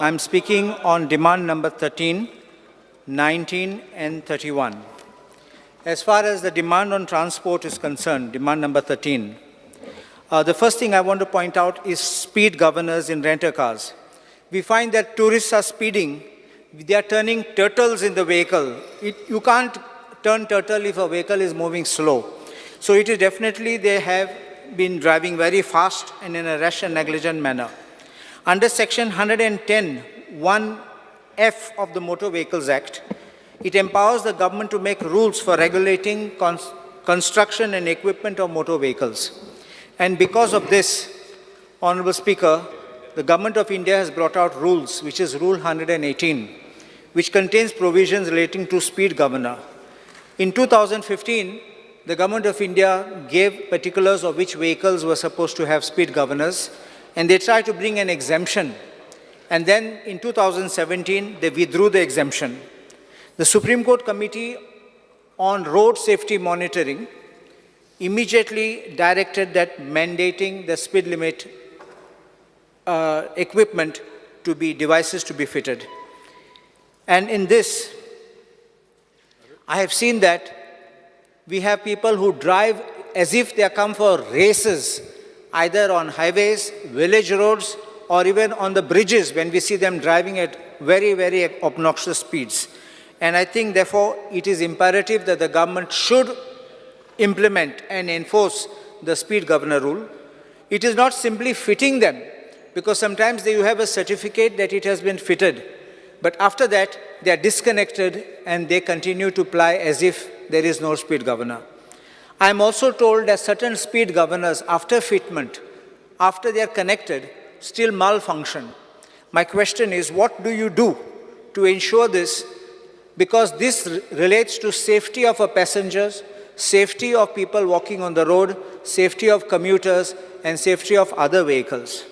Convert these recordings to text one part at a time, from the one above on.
I'm speaking on demand number 13, 19 and 31. As far as the demand on transport is concerned, demand number 13, the first thing I want to point out is speed governors in renter cars. We find that tourists are speeding. They are turning turtles in the vehicle. You can't turn turtle if a vehicle is moving slow. So it is definitely they have been driving very fast and in a rash and negligent manner. Under section 110(1)(f) of the Motor Vehicles Act, it empowers the government to make rules for regulating construction and equipment of motor vehicles. And because of this, Honorable Speaker, the Government of India has brought out rules, which is Rule 118, which contains provisions relating to speed governor. In 2015, the Government of India gave particulars of which vehicles were supposed to have speed governors, and they tried to bring an exemption. And then in 2017, they withdrew the exemption. The Supreme Court Committee on Road Safety Monitoring immediately directed that mandating the speed limit equipment to be devices to be fitted. And in this, I have seen that we have people who drive as if they come for races, either on highways, village roads, or even on the bridges when we see them driving at very, very obnoxious speeds. And I think, therefore, it is imperative that the government should implement and enforce the speed governor rule. It is not simply fitting them, because sometimes you have a certificate that it has been fitted, but after that, they are disconnected and they continue to ply as if there is no speed governor. I am also told that certain speed governors, after fitment, after they are connected, still malfunction. My question is, what do you do to ensure this? Because this relates to safety of our passengers, safety of people walking on the road, safety of commuters, and safety of other vehicles.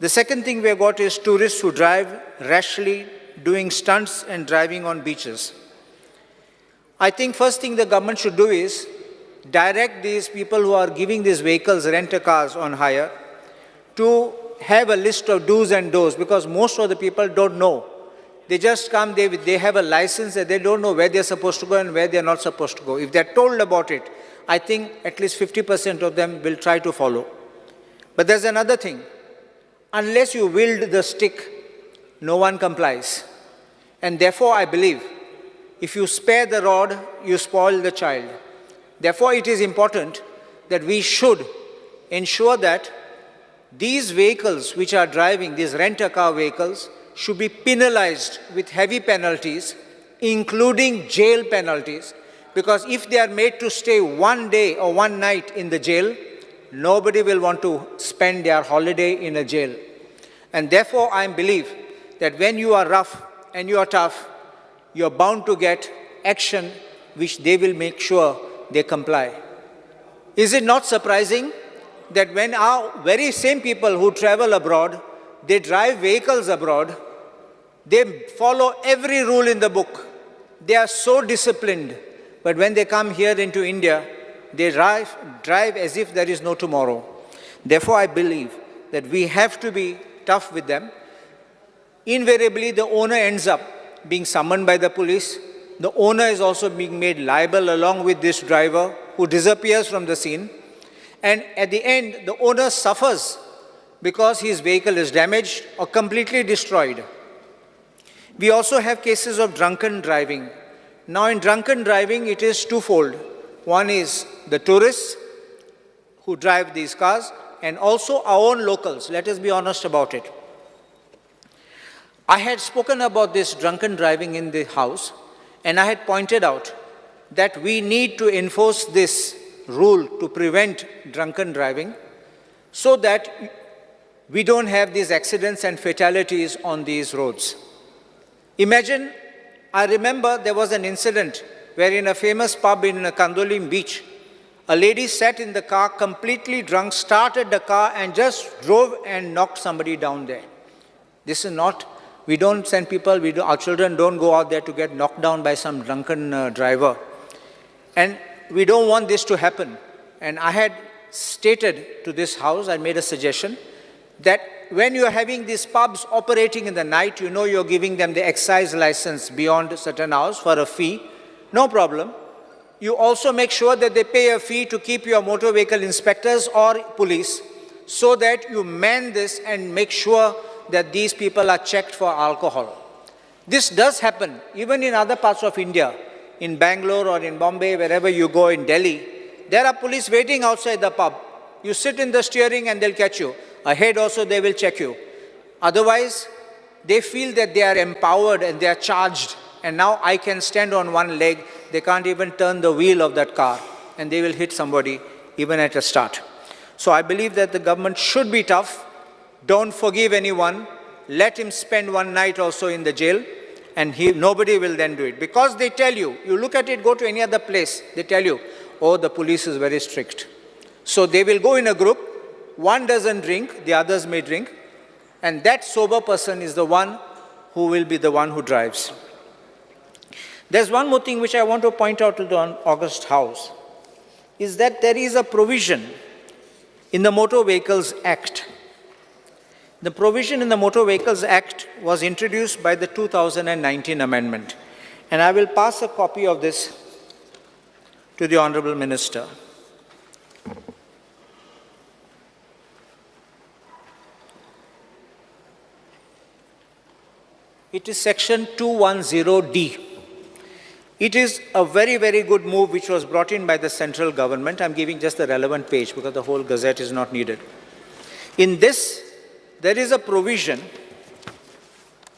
The second thing we have got is tourists who drive rashly, doing stunts and driving on beaches. I think first thing the government should do is direct these people who are giving these vehicles, rent-a-cars on hire, to have a list of do's and don'ts, because most of the people don't know. They just come, they have a license, and they don't know where they're supposed to go and where they're not supposed to go. If they're told about it, I think at least 50% of them will try to follow. But there's another thing. Unless you wield the stick, no one complies. And therefore, I believe, if you spare the rod, you spoil the child. Therefore, it is important that we should ensure that these vehicles which are driving, these rent-a-car vehicles, should be penalized with heavy penalties, including jail penalties, because if they are made to stay one day or one night in the jail, nobody will want to spend their holiday in a jail. And therefore, I believe that when you are rough and you are tough, you are bound to get action which they will make sure they comply. Is it not surprising that when our very same people who travel abroad, they drive vehicles abroad, they follow every rule in the book. They are so disciplined. But when they come here into India, they drive as if there is no tomorrow. Therefore, I believe that we have to be tough with them. Invariably, the owner ends up being summoned by the police. The owner is also being made liable along with this driver who disappears from the scene. And at the end, the owner suffers because his vehicle is damaged or completely destroyed. We also have cases of drunken driving. Now, in drunken driving, it is twofold. One is the tourists who drive these cars, and also our own locals. Let us be honest about it. I had spoken about this drunken driving in the House, and I had pointed out that we need to enforce this rule to prevent drunken driving so that we don't have these accidents and fatalities on these roads. Imagine, I remember there was an incident where in a famous pub in Kandolim Beach, a lady sat in the car completely drunk, started the car and just drove and knocked somebody down there. This is not, we don't send people, our children don't go out there to get knocked down by some drunken driver. And we don't want this to happen. And I had stated to this House, I made a suggestion, that when you are having these pubs operating in the night, you know you're giving them the excise license beyond certain hours for a fee, no problem. You also make sure that they pay a fee to keep your motor vehicle inspectors or police, so that you man this and make sure that these people are checked for alcohol. This does happen even in other parts of India, in Bangalore or in Bombay, wherever you go, in Delhi. There are police waiting outside the pub. You sit in the steering and they'll catch you. Ahead also they will check you. Otherwise, they feel that they are empowered and they are charged. And now I can stand on one leg. They can't even turn the wheel of that car. And they will hit somebody even at a start. So I believe that the government should be tough. Don't forgive anyone. Let him spend one night also in the jail. And nobody will then do it. Because they tell you, you look at it, go to any other place, they tell you, oh, the police is very strict. So they will go in a group. One doesn't drink, the others may drink, and that sober person is the one who will be the one who drives. There's one more thing which I want to point out to the August House, is that there is a provision in the Motor Vehicles Act. The provision in the Motor Vehicles Act was introduced by the 2019 amendment, and I will pass a copy of this to the Honorable Minister. It is section 210D. It is a very, very good move which was brought in by the central government. I'm giving just the relevant page because the whole gazette is not needed. In this, there is a provision.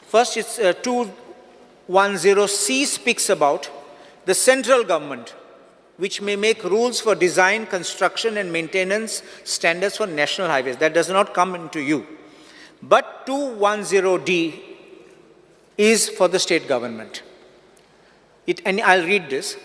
First, it's 210C speaks about the central government, which may make rules for design, construction, and maintenance standards for national highways. That does not come into you. But 210D is for the state government. And I'll read this.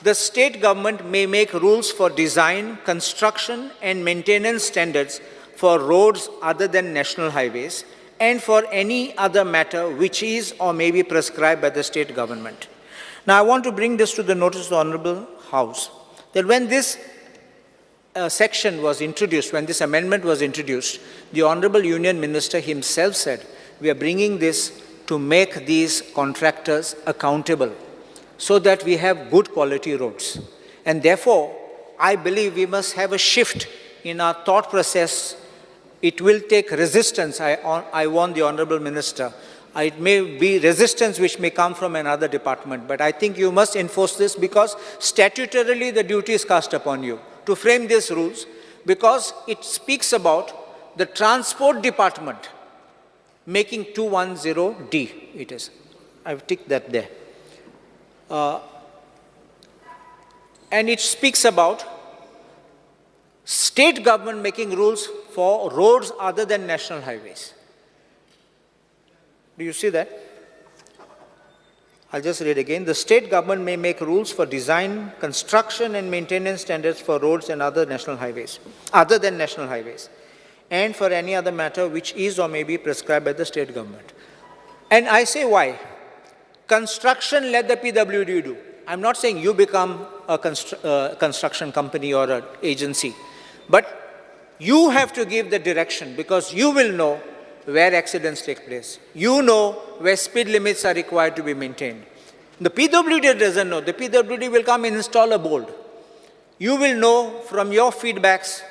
The state government may make rules for design, construction, and maintenance standards for roads other than national highways, and for any other matter which is or may be prescribed by the state government. Now, I want to bring this to the notice of the Honorable House, that when this section was introduced, when this amendment was introduced, the Honorable Union Minister himself said, we are bringing this to make these contractors accountable so that we have good quality roads. And therefore, I believe we must have a shift in our thought process. It will take resistance. I warn the Honorable Minister. It may be resistance which may come from another department, but I think you must enforce this because statutorily the duty is cast upon you to frame these rules, because it speaks about the transport department making 210D, it is. I've ticked that there. And it speaks about state government making rules for roads other than national highways. Do you see that? I'll just read again. The state government may make rules for design, construction, and maintenance standards for roads and other national highways, other than national highways, and for any other matter which is or may be prescribed by the state government. And I say why? Construction, let the PWD do. I'm not saying you become a construction company or an agency, but you have to give the direction, because you will know where accidents take place. You know where speed limits are required to be maintained. The PWD doesn't know. The PWD will come and install a board. You will know from your feedbacks,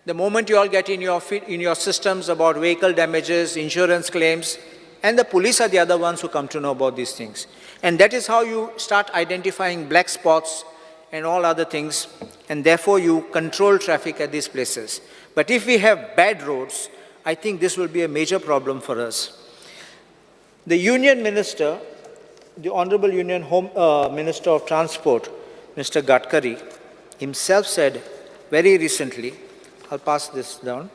the moment you all get in your systems about vehicle damages, insurance claims, and the police are the other ones who come to know about these things. And that is how you start identifying black spots and all other things, and therefore you control traffic at these places. But if we have bad roads, I think this will be a major problem for us. The Union Minister, the Honorable Union Minister of Transport, Mr. Gadkari, himself said very recently, I'll pass this down,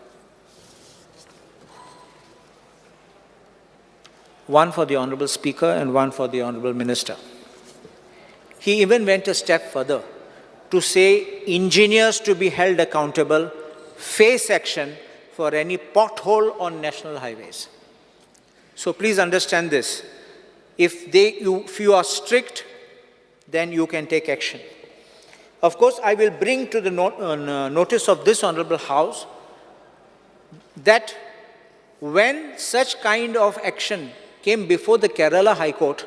one for the Honorable Speaker and one for the Honorable Minister. He even went a step further to say engineers to be held accountable, face action for any pothole on national highways. So please understand this. If you are strict, then you can take action. Of course, I will bring to the notice of this Honorable House that When such kind of action came before the Kerala High Court,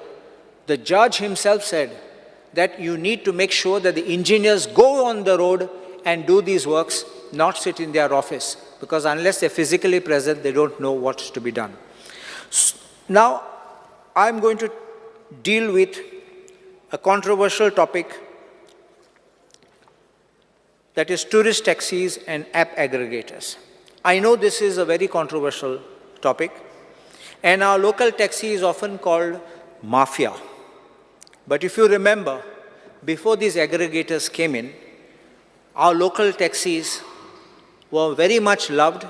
the judge himself said that you need to make sure that the engineers go on the road and do these works, not sit in their office, because unless they're physically present, they don't know what's to be done. Now, I'm going to deal with a controversial topic, that is tourist taxis and app aggregators. I know this is a very controversial topic, and our local taxi is often called mafia. But if you remember, before these aggregators came in, our local taxis were very much loved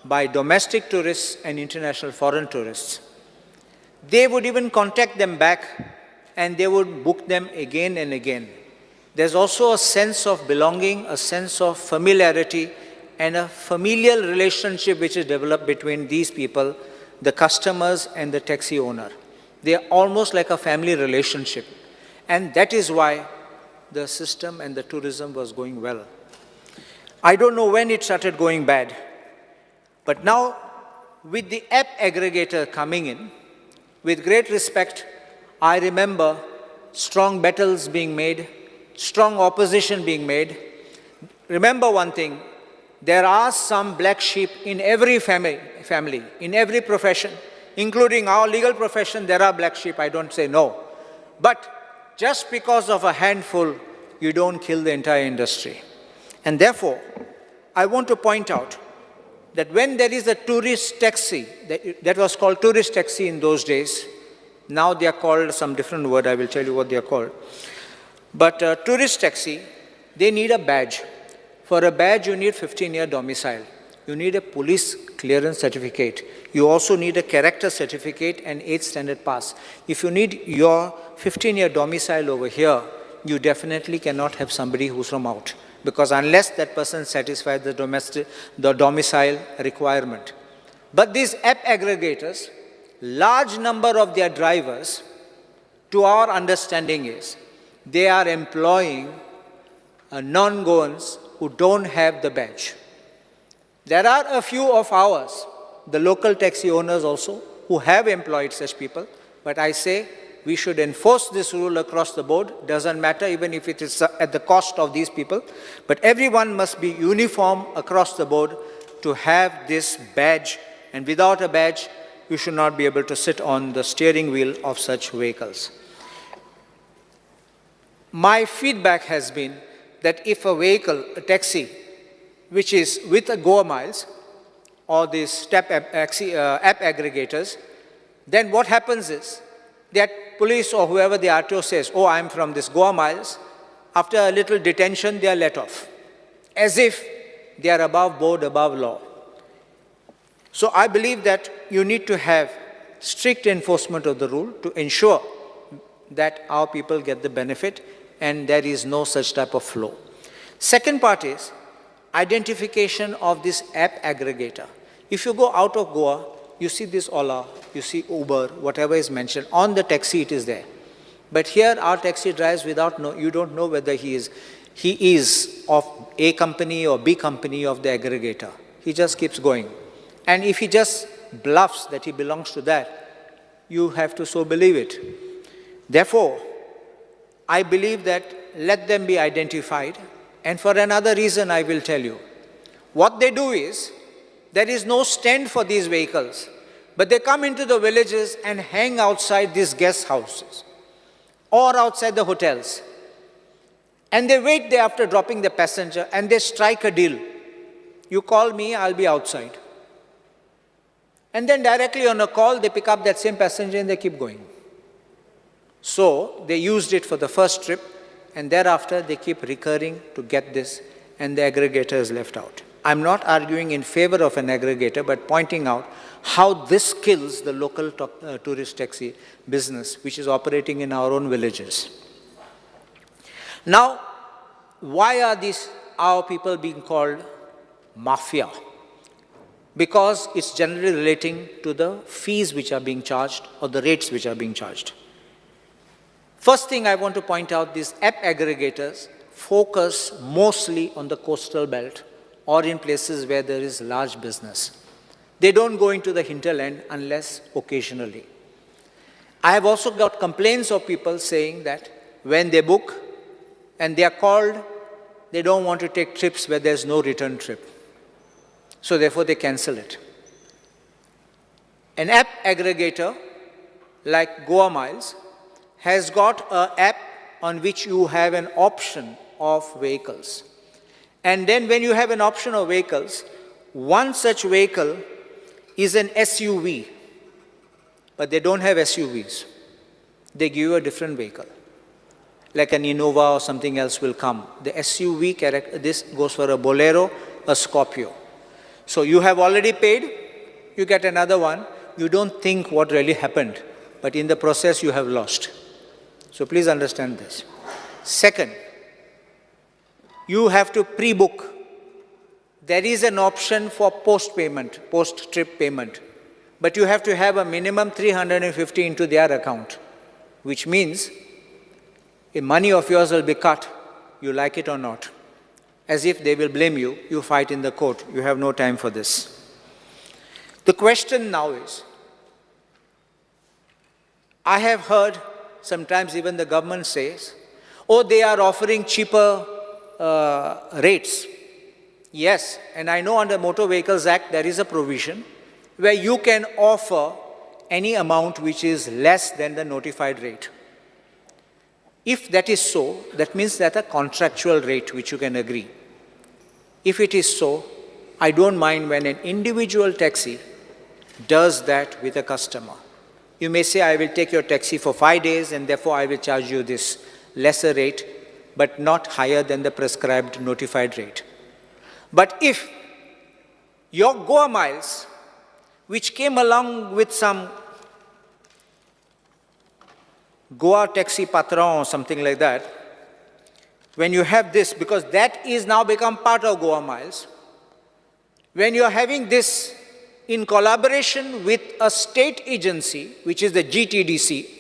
by domestic tourists and international foreign tourists. They would even contact them back and they would book them again and again. There's also a sense of belonging, a sense of familiarity, and a familial relationship which is developed between these people, the customers and the taxi owner. They are almost like a family relationship. And that is why the system and the tourism was going well. I don't know when it started going bad, but now with the app aggregator coming in, with great respect, I remember strong battles being made, strong opposition being made. Remember one thing, there are some black sheep in every family, in every profession, including our legal profession, there are black sheep, I don't say no. But just because of a handful, you don't kill the entire industry. And therefore, I want to point out that when there is a tourist taxi, that was called tourist taxi in those days, now they are called some different word, I will tell you what they are called. But tourist taxi, they need a badge. For a badge, you need 15-year domicile. You need a police clearance certificate. You also need a character certificate and 8th standard pass. If you need your 15-year domicile over here, you definitely cannot have somebody who's from out, because unless that person satisfies the domicile requirement. But these app aggregators, large number of their drivers, to our understanding is, they are employing non-Goans who don't have the badge. There are a few of ours, the local taxi owners also, who have employed such people, but I say we should enforce this rule across the board. Doesn't matter even if it is at the cost of these people, but everyone must be uniform across the board to have this badge, and without a badge, you should not be able to sit on the steering wheel of such vehicles. My feedback has been that if a vehicle, a taxi, which is with a Goa miles, or these app aggregators, then what happens is that police or whoever the RTO says, oh, I'm from this Goa miles, after a little detention, they are let off, as if they are above board, above law. So I believe that you need to have strict enforcement of the rule to ensure that our people get the benefit and there is no such type of flow. Second part is identification of this app aggregator. If you go out of Goa, you see this Ola, you see Uber, whatever is mentioned, on the taxi it is there. But here our taxi drives without, you don't know whether he is of A company or B company of the aggregator. He just keeps going. And if he just bluffs that he belongs to that, you have to so believe it. Therefore, I believe that let them be identified. And for another reason, I will tell you. What they do is, there is no stand for these vehicles, but they come into the villages and hang outside these guest houses or outside the hotels. And they wait there after dropping the passenger and they strike a deal. You call me, I'll be outside. And then directly on a call, they pick up that same passenger and they keep going. So they used it for the first trip, and thereafter they keep recurring to get this, and the aggregator is left out. I'm not arguing in favor of an aggregator, but pointing out how this kills the local tourist taxi business, which is operating in our own villages. Now, why are our people being called mafia? Because it's generally relating to the fees which are being charged or the rates which are being charged. First thing I want to point out, these app aggregators focus mostly on the coastal belt or in places where there is large business. They don't go into the hinterland unless occasionally. I have also got complaints of people saying that when they book and they are called, they don't want to take trips where there's no return trip. So therefore they cancel it. An app aggregator like Goa Miles has got an app on which you have an option of vehicles. And then when you have an option of vehicles, one such vehicle is an SUV, but they don't have SUVs. They give you a different vehicle, like an Innova or something else will come. The SUV character, this goes for a Bolero, a Scorpio. So you have already paid, you get another one, you don't think what really happened, but in the process you have lost. So please understand this. Second, you have to pre-book. There is an option for post-payment, post-trip payment, but you have to have a minimum 350 into their account, which means if money of yours will be cut, you like it or not. As if they will blame you, you fight in the court. You have no time for this. The question now is, I have heard sometimes even the government says, oh, they are offering cheaper rates. Yes, and I know under Motor Vehicles Act there is a provision where you can offer any amount which is less than the notified rate. If that is so, that means that a contractual rate which you can agree. If it is so, I don't mind when an individual taxi does that with a customer. You may say, I will take your taxi for 5 days and therefore I will charge you this lesser rate, but not higher than the prescribed notified rate. But if your Goa Miles, which came along with some Goa taxi patron or something like that, when you have this, because that is now become part of Goa Miles, when you are having this in collaboration with a state agency, which is the GTDC,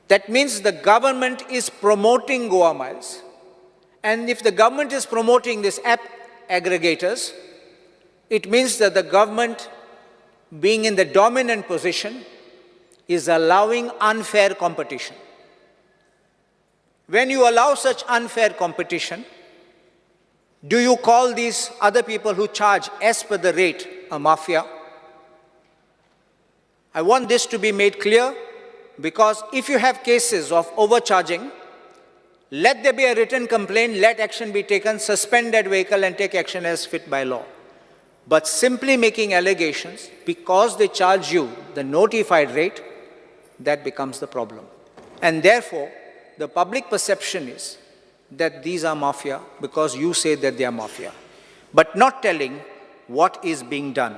that means the government is promoting Goa Miles. And if the government is promoting this app aggregators, it means that the government, being in the dominant position, is allowing unfair competition. When you allow such unfair competition, do you call these other people who charge as per the rate a mafia? I want this to be made clear, because if you have cases of overcharging, let there be a written complaint, let action be taken, suspend that vehicle and take action as fit by law. But simply making allegations because they charge you the notified rate, that becomes the problem. And therefore, the public perception is that these are mafia because you say that they are mafia, but not telling what is being done.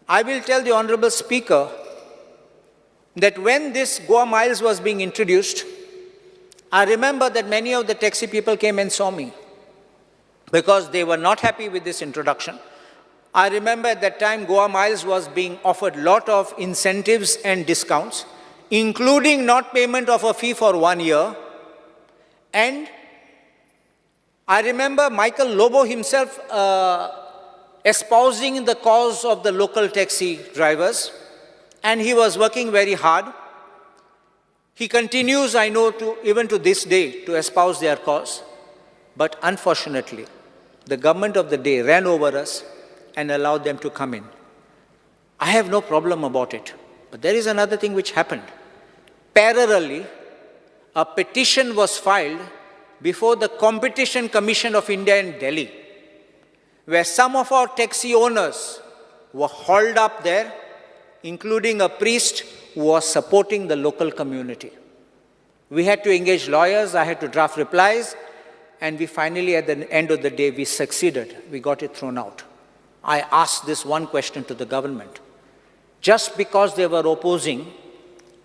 I will tell the Honorable Speaker that when this Goa Miles was being introduced, I remember that many of the taxi people came and saw me because they were not happy with this introduction. I remember at that time Goa Miles was being offered a lot of incentives and discounts, including not payment of a fee for 1 year. And I remember Michael Lobo himself espousing the cause of the local taxi drivers, and he was working very hard. He continues, I know, even to this day, to espouse their cause. But unfortunately, the government of the day ran over us and allowed them to come in. I have no problem about it. But there is another thing which happened. Parallelly, a petition was filed before the Competition Commission of India in Delhi, where some of our taxi owners were hauled up there, including a priest who was supporting the local community. We had to engage lawyers, I had to draft replies, and we finally, at the end of the day, we succeeded. We got it thrown out. I asked this one question to the government. Just because they were opposing,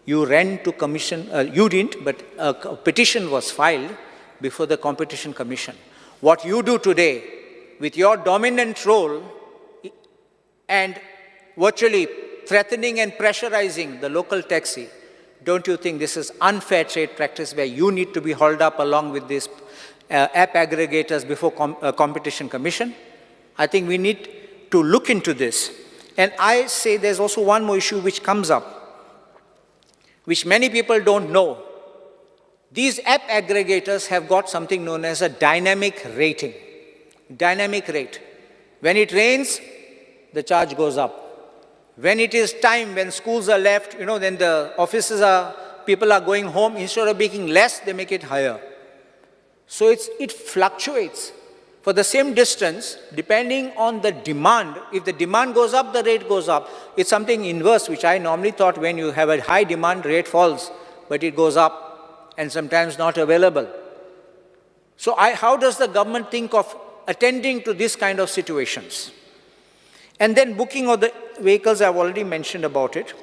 you ran to commission, you didn't, but a petition was filed before the Competition Commission. What you do today, with your dominant role and virtually threatening and pressurizing the local taxi, don't you think this is unfair trade practice where you need to be hauled up along with these app aggregators before Competition Commission? I think we need to look into this. And I say there's also one more issue which comes up, which many people don't know. These app aggregators have got something known as a dynamic rating. Dynamic rate. When it rains, the charge goes up. When it is time, when schools are left, then the people are going home, instead of making less, they make it higher. So it fluctuates. For the same distance, depending on the demand, if the demand goes up, the rate goes up. It's something inverse, which I normally thought when you have a high demand, rate falls, but it goes up and sometimes not available. So how does the government think of attending to this kind of situations? And then booking of the vehicles, I've already mentioned about it.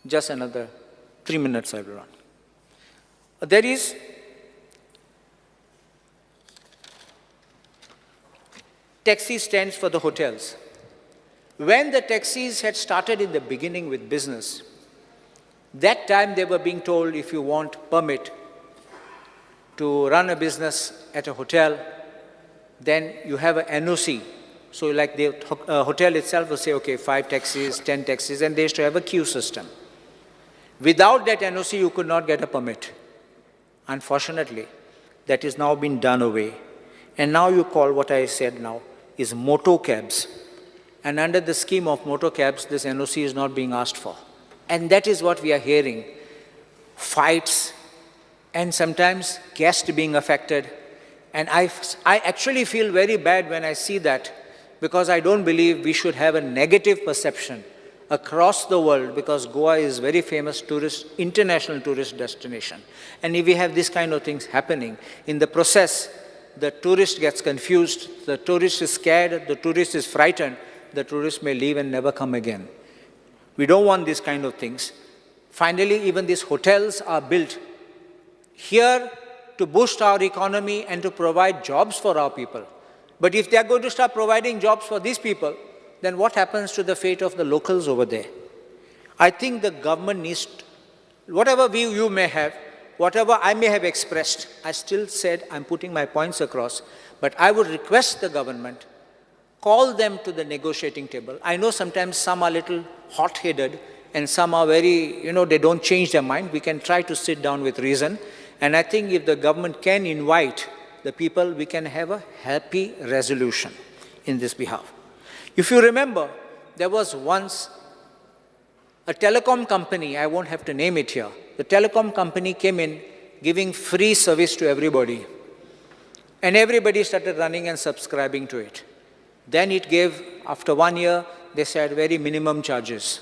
Just another 3 minutes I will run. There is taxi stands for the hotels. When the taxis had started in the beginning with business, that time they were being told if you want permit to run a business at a hotel, then you have an NOC. So like the hotel itself will say, okay, 5 taxis, 10 taxis, and they used to have a queue system. Without that NOC, you could not get a permit. Unfortunately, that is now been done away. And now you call what I said now is motor cabs. And under the scheme of motor cabs, this NOC is not being asked for. And that is what we are hearing. Fights, and sometimes guests being affected. And I actually feel very bad when I see that, because I don't believe we should have a negative perception across the world, because Goa is very famous international tourist destination. And if we have this kind of things happening, in the process, the tourist gets confused, the tourist is scared, the tourist is frightened, the tourist may leave and never come again. We don't want these kind of things. Finally, even these hotels are built here to boost our economy and to provide jobs for our people. But if they are going to start providing jobs for these people, then what happens to the fate of the locals over there? I think the government needs, whatever view you may have, whatever I may have expressed, I still said I'm putting my points across, but I would request the government, call them to the negotiating table. I know sometimes some are a little hot-headed and some are very, they don't change their mind. We can try to sit down with reason. And I think if the government can invite the people, we can have a happy resolution in this behalf. If you remember, there was once a telecom company, I won't have to name it here. The telecom company came in giving free service to everybody. And everybody started running and subscribing to it. Then it gave, after 1 year, they said very minimum charges.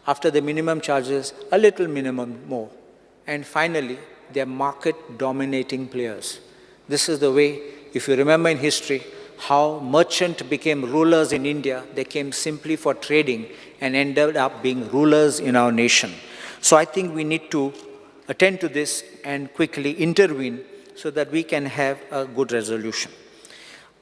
After the minimum charges, a little minimum more. And finally, they're market-dominating players. This is the way, if you remember in history, how merchants became rulers in India. They came simply for trading and ended up being rulers in our nation. So I think we need to attend to this and quickly intervene so that we can have a good resolution.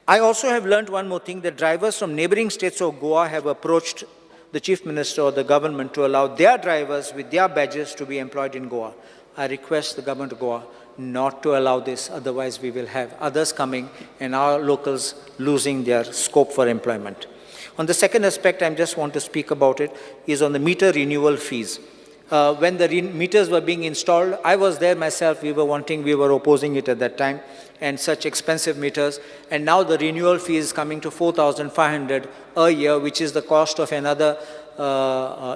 I also have learned one more thing, that drivers from neighboring states of Goa have approached the Chief Minister or the government to allow their drivers with their badges to be employed in Goa. I request the government of Goa not to allow this, otherwise we will have others coming and our locals losing their scope for employment. On the second aspect I just want to speak about it is on the meter renewal fees. When the meters were being installed, I was there myself, we were opposing it at that time, and such expensive meters, and now the renewal fee is coming to 4,500 a year, which is the cost of another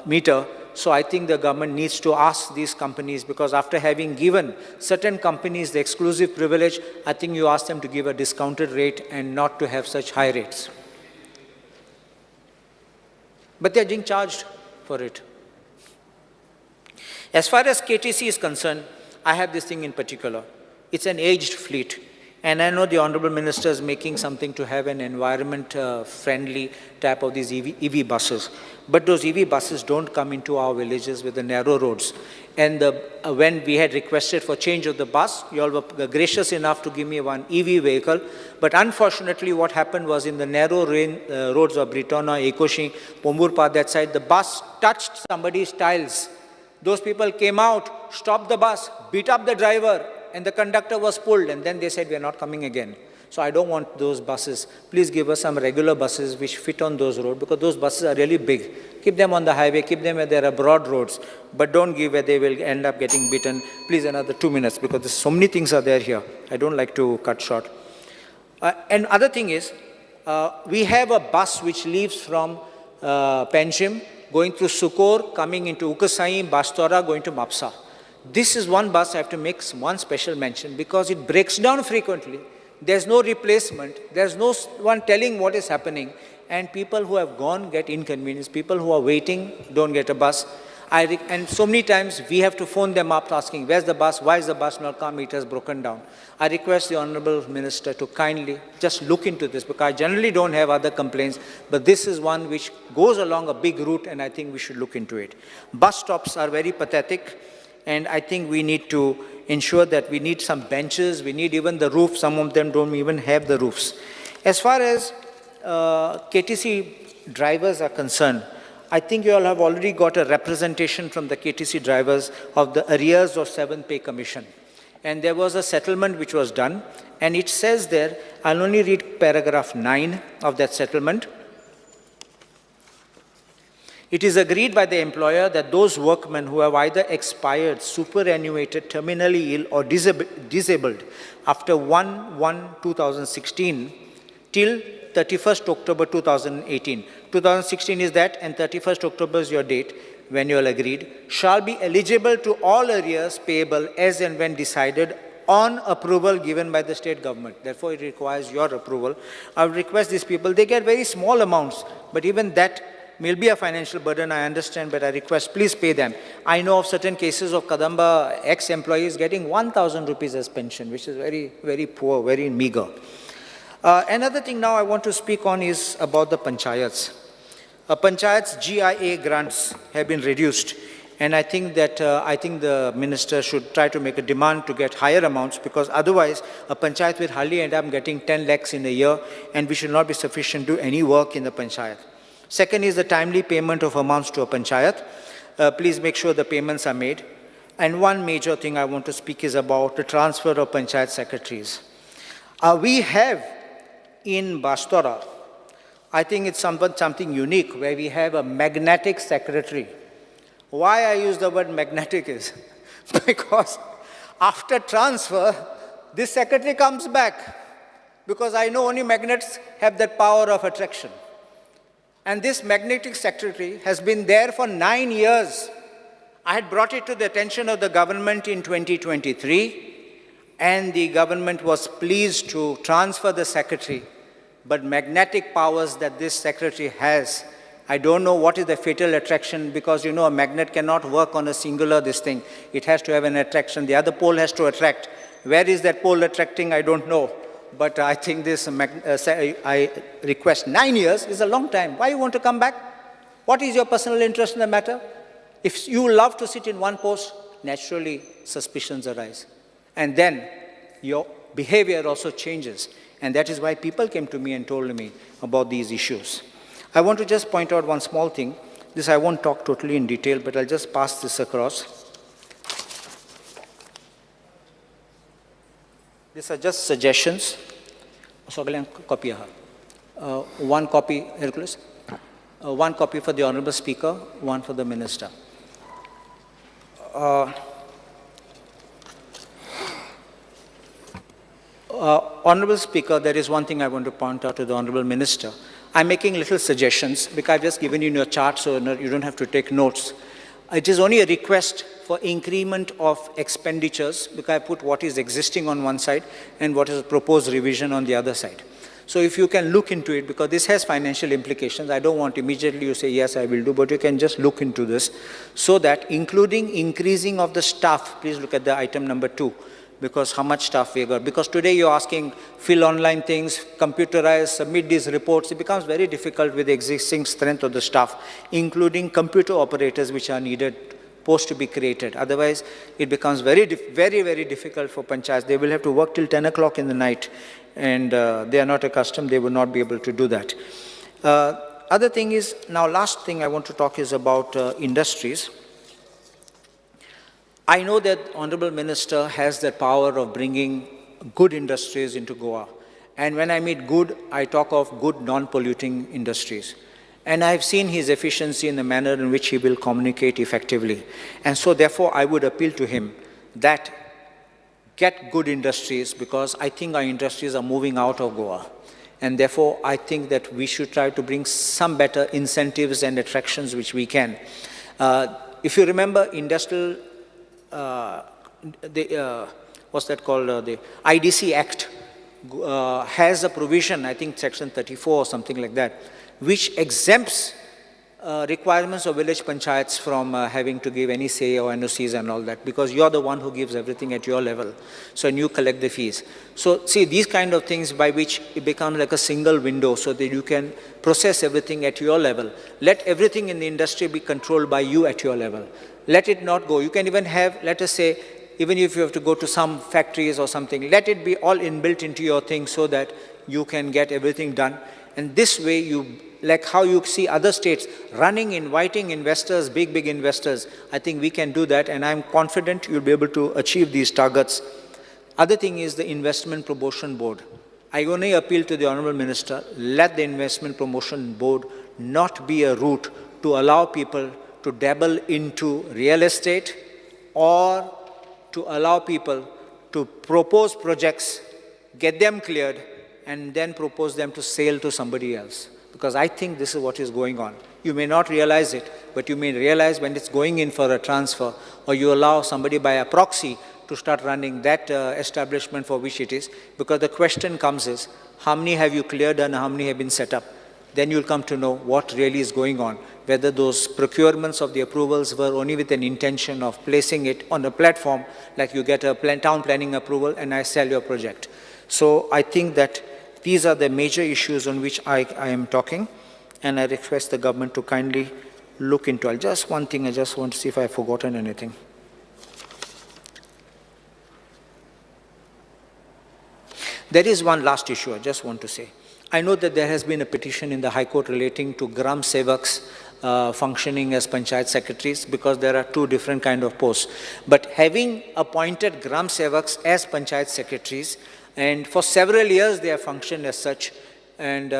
meter. So I think the government needs to ask these companies, because after having given certain companies the exclusive privilege, I think you ask them to give a discounted rate and not to have such high rates. But they're being charged for it. As far as KTC is concerned, I have this thing in particular. It's an aged fleet. And I know the Honorable Minister is making something to have an environment-friendly type of these EV buses. But those EV buses don't come into our villages with the narrow roads. And when we had requested for change of the bus, you all were gracious enough to give me one EV vehicle. But unfortunately, what happened was in the narrow roads of Britona, Ekoshi, Pomburpa, that side, the bus touched somebody's tiles. Those people came out, stopped the bus, beat up the driver, and the conductor was pulled, and then they said, we are not coming again. So I don't want those buses. Please give us some regular buses which fit on those roads, because those buses are really big. Keep them on the highway, keep them where there are broad roads, but don't give where they will end up getting beaten. Please, another 2 minutes, because there's so many things are there here. I don't like to cut short. And other thing is, we have a bus which leaves from Panchim, going through Sukor, coming into Ukasai, Bastora, going to Mapsa. This is one bus I have to make one special mention, because it breaks down frequently. There's no replacement. There's no one telling what is happening. And people who have gone get inconvenienced. People who are waiting don't get a bus. And so many times we have to phone them up asking, where's the bus? Why is the bus not come? It has broken down. I request the Honorable Minister to kindly just look into this, because I generally don't have other complaints, but this is one which goes along a big route, and I think we should look into it. Bus stops are very pathetic, and I think we need to ensure that we need some benches, we need even the roof. Some of them don't even have the roofs. As far as KTC drivers are concerned, I think you all have already got a representation from the KTC drivers of the arrears of 7th Pay Commission. And there was a settlement which was done, and it says there, I'll only read paragraph 9 of that settlement. It is agreed by the employer that those workmen who have either expired, superannuated, terminally ill, or disabled after 1/1/2016 till 31st October 2018. 2016 is that, and 31st October is your date when you all agreed, shall be eligible to all arrears payable as and when decided on approval given by the state government. Therefore, it requires your approval. I would request these people, they get very small amounts, but even that will be a financial burden, I understand, but I request, please pay them. I know of certain cases of Kadamba ex-employees getting 1,000 rupees as pension, which is very, very poor, very meager. Another thing now I want to speak on is about the Panchayats. Panchayats GIA grants have been reduced, and I think that the minister should try to make a demand to get higher amounts, because otherwise a Panchayat will hardly end up getting 10 lakhs in a year, and we should not be sufficient to do any work in the Panchayat. Second is the timely payment of amounts to a Panchayat. Please make sure the payments are made. And one major thing I want to speak is about the transfer of Panchayat secretaries. We have in Bastora, I think it's something unique, where we have a magnetic secretary. Why I use the word magnetic is because after transfer, this secretary comes back, because I know only magnets have that power of attraction. And this magnetic secretary has been there for 9 years. I had brought it to the attention of the government in 2023, and the government was pleased to transfer the secretary. But magnetic powers that this secretary has, I don't know what is the fatal attraction, because you know a magnet cannot work on a singular this thing. It has to have an attraction. The other pole has to attract. Where is that pole attracting? I don't know. But I think this, I request 9 years is a long time. Why you want to come back? What is your personal interest in the matter? If you love to sit in one post, naturally suspicions arise. And then your behavior also changes. And that is why people came to me and told me about these issues. I want to just point out one small thing. This I won't talk totally in detail, but I'll just pass this across. These are just suggestions. One copy, Hercules. One copy for the Honorable Speaker, one for the Minister. Honorable Speaker, there is one thing I want to point out to the Honorable Minister. I'm making little suggestions, because I've just given you your chart, so you don't have to take notes. It is only a request for increment of expenditures, because I put what is existing on one side and what is a proposed revision on the other side. So if you can look into it, because this has financial implications, I don't want immediately you say, yes, I will do, but you can just look into this, so that including increasing of the staff, please look at the item number 2, because how much staff we got. Because today you're asking, fill online things, computerize, submit these reports. It becomes very difficult with the existing strength of the staff, including computer operators which are needed, posts to be created. Otherwise, it becomes very, very difficult for Panchayats. They will have to work till 10 o'clock in the night, and they are not accustomed, they will not be able to do that. Other thing is, now last thing I want to talk is about industries. I know that Honorable Minister has the power of bringing good industries into Goa. And when I mean good, I talk of good non-polluting industries. And I've seen his efficiency in the manner in which he will communicate effectively. And so therefore, I would appeal to him that get good industries, because I think our industries are moving out of Goa. And therefore, I think that we should try to bring some better incentives and attractions which we can. If you remember, industrial, what's that called? The IDC Act has a provision, I think section 34 or something like that, which exempts requirements of village panchayats from having to give any say or NOCs and all that, because you're the one who gives everything at your level. So, and you collect the fees. So, see, these kind of things by which it becomes like a single window so that you can process everything at your level. Let everything in the industry be controlled by you at your level. Let it not go. You can even have, let us say, even if you have to go to some factories or something, let it be all inbuilt into your thing so that you can get everything done. And this way you, like how you see other states running, inviting investors, big investors, I think we can do that, and I'm confident you'll be able to achieve these targets. Other thing is the Investment Promotion Board. I only appeal to the Honorable Minister, let the Investment Promotion Board not be a route to allow people to dabble into real estate or to allow people to propose projects, get them cleared, and then propose them to sale to somebody else. Because I think this is what is going on. You may not realize it, but you may realize when it's going in for a transfer, or you allow somebody by a proxy to start running that establishment for which it is. Because the question comes is, how many have you cleared and how many have been set up? Then you'll come to know what really is going on, whether those procurements of the approvals were only with an intention of placing it on a platform, like you get a town planning approval and I sell your project. So I think that these are the major issues on which I am talking, and I request the government to kindly look into it. Just one thing, I just want to see if I've forgotten anything. There is one last issue I just want to say. I know that there has been a petition in the High Court relating to Gram Sevaks functioning as Panchayat secretaries, because there are two different kind of posts. But having appointed Gram Sevaks as Panchayat secretaries, and for several years they have functioned as such, and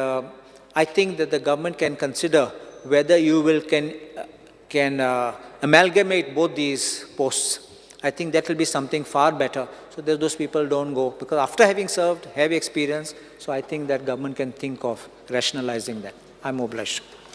I think that the government can consider whether you will can amalgamate both these posts. I think that will be something far better, so that those people don't go, because after having served, have experience, so I think that government can think of rationalizing that. I'm obliged.